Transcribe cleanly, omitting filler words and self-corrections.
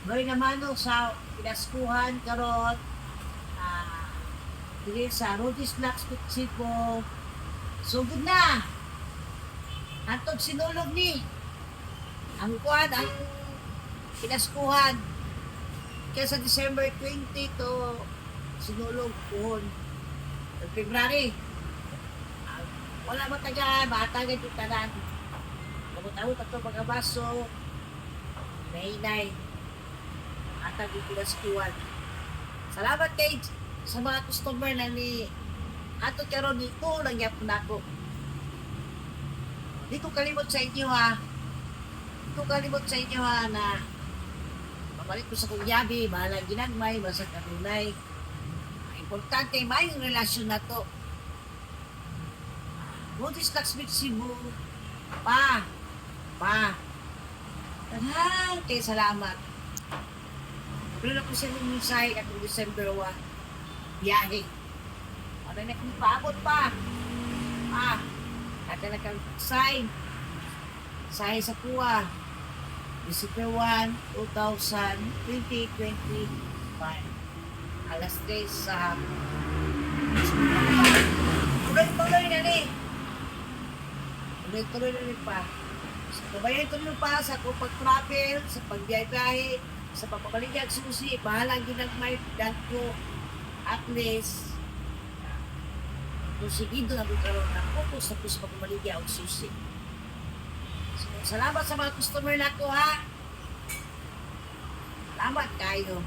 Ngayon naman no, sa pinaskuhan karon dili sa Rudy's Blacks Mexico. Sugod na. Antog sinulog ni. Ang kuan, ang pinaskuhan. Kaya sa December 20 to sinulog kuhon. February. Wala mo taga, bata ganyan tanan. Kamot-amot ato mga baso. Nainay. Atag yung pinaskuhan. Salamat kay sa mga customer na ni ato karon ni ko lang yapon ako. Di ko kalimot sa inyo ha. Di ko kalimot sa inyo ha na pabalik ko sa kong bahala ginagmay, basta kanunay. Importante may relasyon na to. Butis Laksmith Cebu. Pa. Tahan, kay salamat. Pero na ko sa inyong mensahe atong December 1. Biyahe. Ano na kung paabot pa. Kata na kang sign. Sign sa kuwa. December 1, 2025. Alas 3 sa tuloy-tuloy na ni. Tuloy-tuloy na ni pa. Kabayan tuloy pa sa kung pag-travel, sa pagbiyahe, sa pagpapaligyan susi, bahalang ginagmay ko at least kung sigido na kung karoon na focus na po sa pagpapaligyan o susi. So, salamat sa mga customer na ko ha. Salamat kayo.